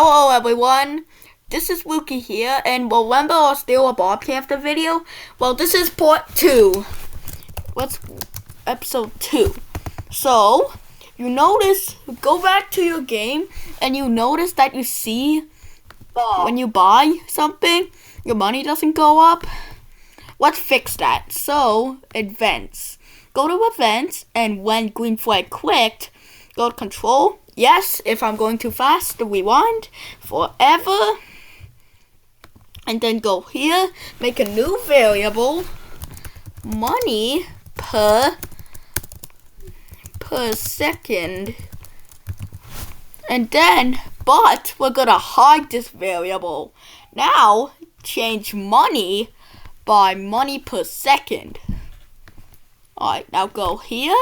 Hello everyone, this is Wookie here, and remember our Steal a Bob Camper video? Well, this is part 2. What's episode 2? So, you notice, go back to your game, and you notice that you see when you buy something, your money doesn't go up. Let's fix that. So, events. Go to events, and when green flag clicked, go to control. Yes, if I'm going too fast, rewind forever. And then go here, make a new variable, money per second. And then, but we're gonna hide this variable. Now, change money by money per second. Alright, now go here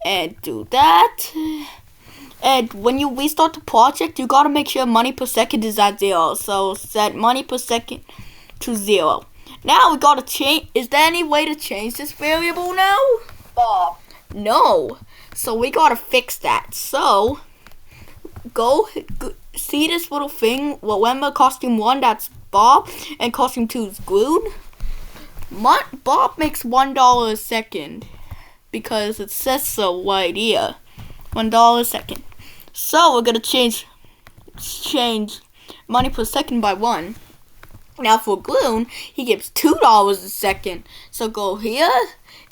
and do that. And when you restart the project, you gotta make sure money per second is at 0. So set money per second to 0. Now we gotta change. Is there any way to change this variable now? No. So we gotta fix that. So go see this little thing. Remember costume 1, that's Bob, and costume 2 is Gloon. Bob makes $1 a second because it says so right here. $1 a second. So we're gonna change money per second by 1. Now for Gloon, he gives $2 a second. So go here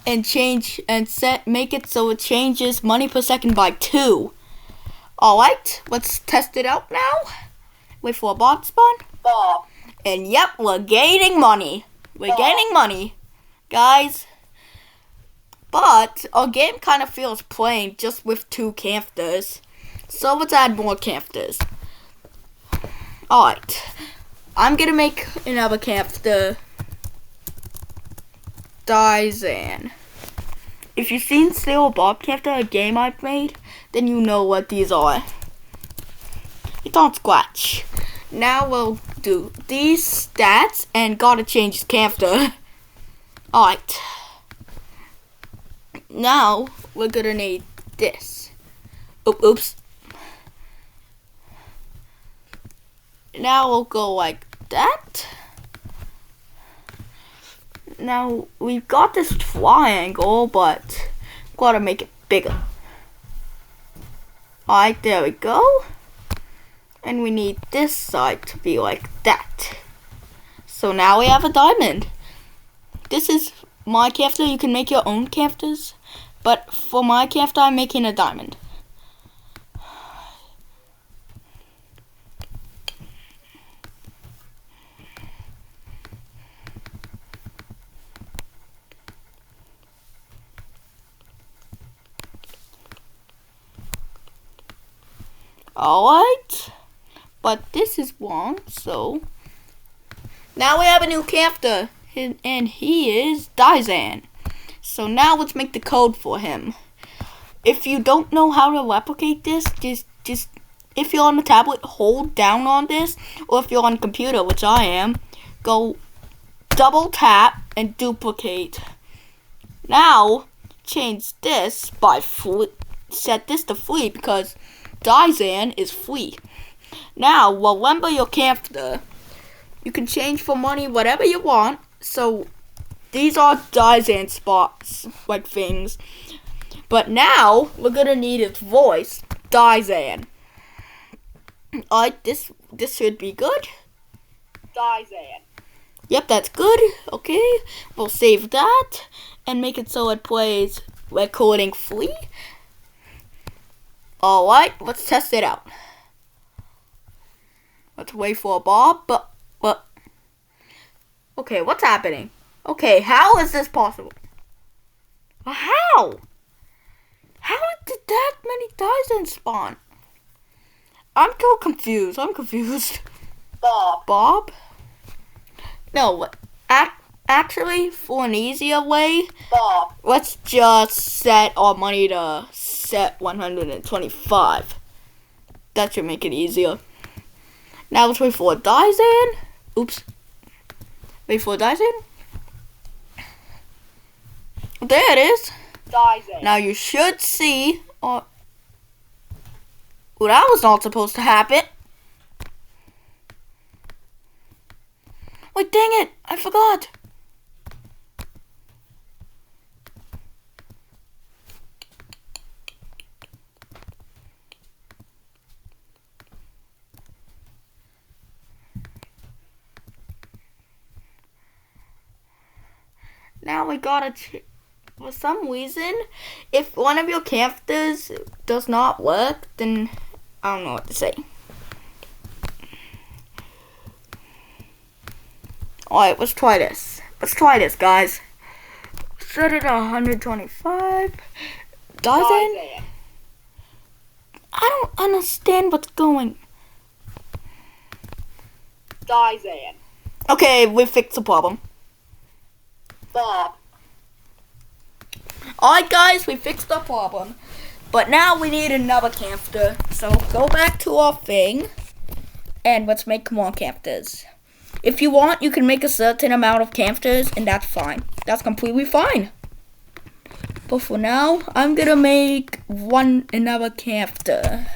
and change and make it so it changes money per second by 2. Alright, let's test it out now. Wait for a Bob spawn. Bob. And yep, we're gaining money. We're gaining money, guys. But our game kind of feels plain just with 2 characters. So let's add more characters. Alright. I'm gonna make another character. Dizan. If you've seen Steal a Bob character, a game I've made, then you know what these are. It's on Scratch. Now we'll do these stats and gotta change his character. Alright. Now, we're gonna need this. Oops. Now we'll go like that. Now, we've got this triangle, but gotta make it bigger. Alright, there we go. And we need this side to be like that. So now we have a diamond. This is my character. You can make your own characters. But for my character, I'm making a diamond. Alright. But this is wrong, so now we have a new character. And he is Dizan. So now let's make the code for him. If you don't know how to replicate this, just if you're on the tablet, hold down on this, or if you're on a computer, which I am, go double tap and duplicate. Now change this by set this to free because Dizan is free. Now remember your character. You can change for money whatever you want. So these are Dizan spots, like things. But now we're gonna need its voice, Dizan. Alright, this should be good. Dizan. Yep, that's good. Okay, we'll save that and make it so it plays recording free. Alright, let's test it out. Let's wait for a Bob, but okay, what's happening? Okay, how is this possible? How? How did that many Dizan spawn? I'm so confused. Bob? No, actually, for an easier way, Bob. Let's just set our money to set 125. That should make it easier. Now let's wait for a Dizan. Oops. Wait for a Dizan. There it is. Dizan. Now you should see. Well, that was not supposed to happen. dang it! I forgot. Now we gotta, for some reason, if one of your characters does not work, then I don't know what to say. Alright, let's try this. Let's try this, guys. Set it at 125. Dizan? I don't understand what's going. Dizan. Okay, we fixed the problem. Bob. Alright guys, we fixed the problem. But now we need another character. So go back to our thing. And let's make more characters. If you want, you can make a certain amount of characters, and that's fine. That's completely fine. But for now, I'm gonna make another character.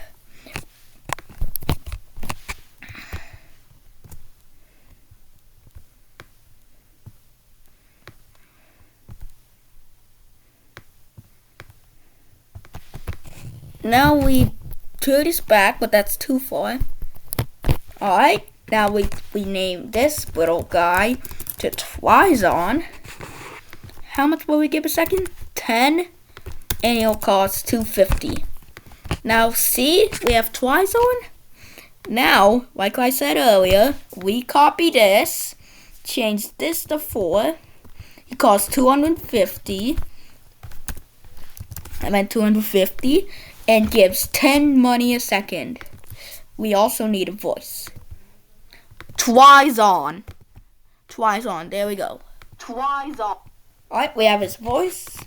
Now we turn this back, but that's too far. Alright, now we name this little guy to Twizon. How much will we give a second? 10, and it'll cost $2.50. Now see, we have Twizon. Now, like I said earlier, we copy this, change this to 4. It costs $250. I meant $250. And gives 10 money a second. We also need a voice. Twizon. Twizon, there we go. Twizon. Alright, we have his voice.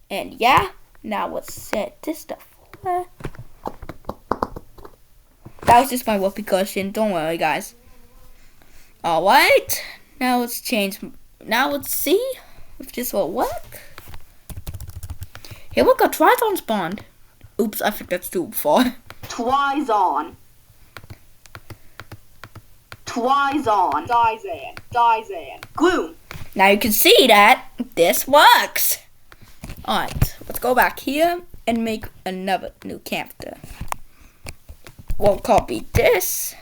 And yeah, now let's set this stuff. That was just my whoopee cushion, don't worry guys. Alright, now let's change. Now let's see if this will work. Here we go, Twizon spawned. Oops, I think that's too far. Twizon. Twizon. Dizan. Dizan. Gloom. Now you can see that this works. Alright, let's go back here and make another new character. We'll copy this.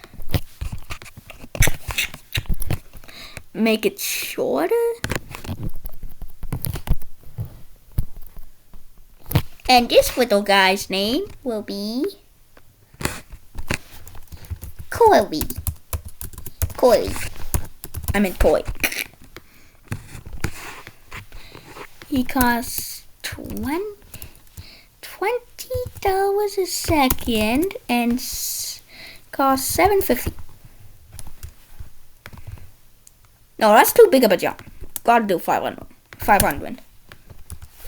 Make it shorter. And this little guy's name will be Corey. Corey. I meant Corey. He costs $20 a second and costs $7.50. No, that's too big of a jump. Gotta do 500. 500.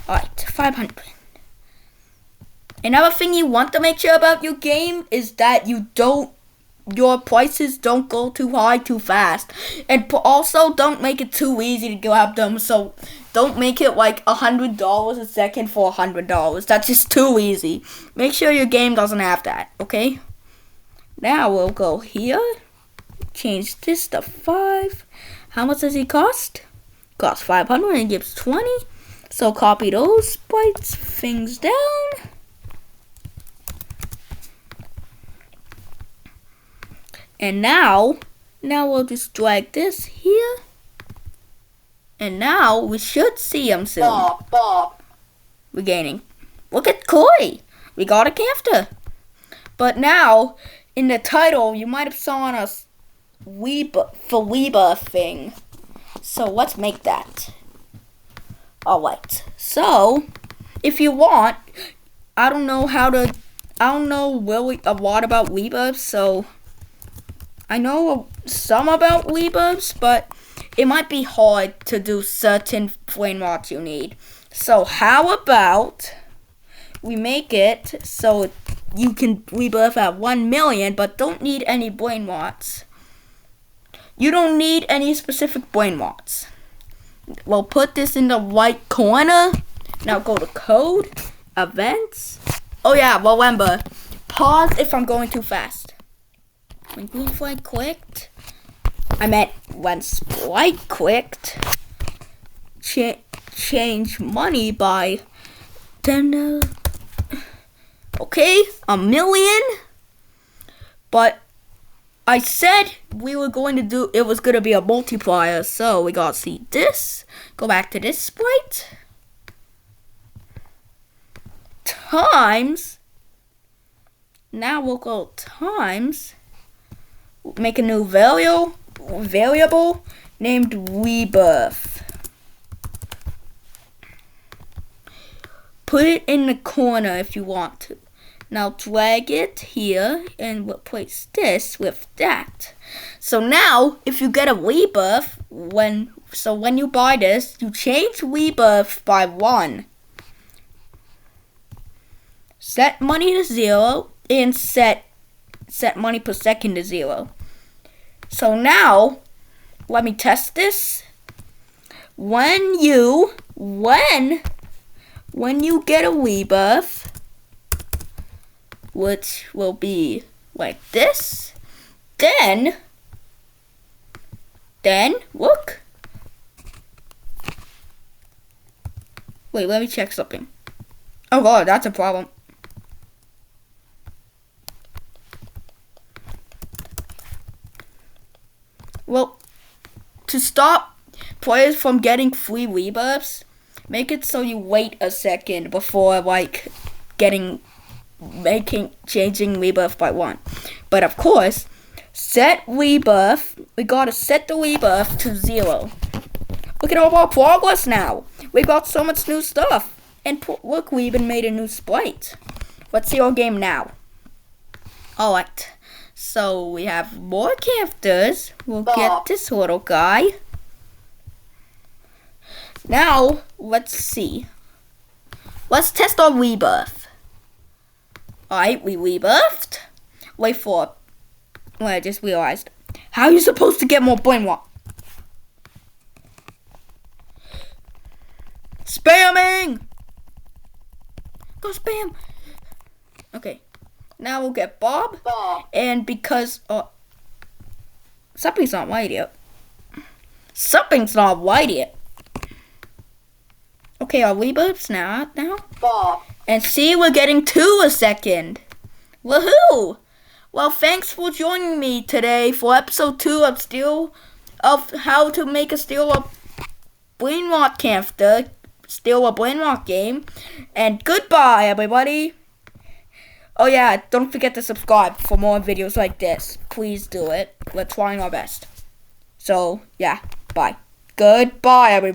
Alright, 500. Another thing you want to make sure about your game is that your prices don't go too high too fast. And also don't make it too easy to grab them. So don't make it like $100 a second for $100. That's just too easy. Make sure your game doesn't have that, okay? Now we'll go here. Change this to 5. How much does it cost? Costs 500 and gives 20. So copy those sprites things down. And now we'll just drag this here. And now we should see him soon. Bob. We're gaining. Look at Koi. We got a character. But now, in the title, you might have saw a Weeba thing. So let's make that. Alright. So, if you want, I don't know really a lot about Weeba, so I know some about Rebirths, but it might be hard to do certain Brainrots you need. So how about we make it so you can rebirth at 1 million, but don't need any Brainrots. You don't need any specific Brainrots. We'll put this in the right corner. Now go to code, events. Oh yeah, remember, pause if I'm going too fast. When green flag clicked, I meant when Sprite clicked change money by 10. Okay, 1,000,000. But I said we were going to do. It was going to be a multiplier, so we gotta see this. Go back to this Sprite. Times. Now we'll go times. Make a new variable named Rebirth. Put it in the corner if you want to. Now drag it here and replace this with that. So now if you get a Rebirth, when you buy this, you change Rebirth by 1. Set money to 0 and set money per second to 0. So now, let me test this. When you get a Rebirth, which will be like this, then look. Wait, let me check something. Oh god, that's a problem. Well, to stop players from getting free Rebirths, make it so you wait a second before changing Rebirth by 1. But of course, set Rebirth. We gotta set the Rebirth to 0. Look at all our progress now. We got so much new stuff. And look, we even made a new sprite. Let's see our game now. Alright. So we have more characters. We'll get this little guy. Now, let's see. Let's test our Rebirth. Alright, we rebirthed. Wait for it. Well, I just realized. How are you supposed to get more Brainrot? Spamming! Go spam! Okay. Now we'll get Bob. And because something's not right yet. Something's not right yet. Okay, our Rebirths now. Bob. And see, we're getting 2 a second. Woohoo! Well, thanks for joining me today for episode 2 of how to make a Brainrot character, steal a Brainrot game. And goodbye, everybody. Oh yeah, don't forget to subscribe for more videos like this. Please do it. We're trying our best. So, yeah, bye. Goodbye, everybody.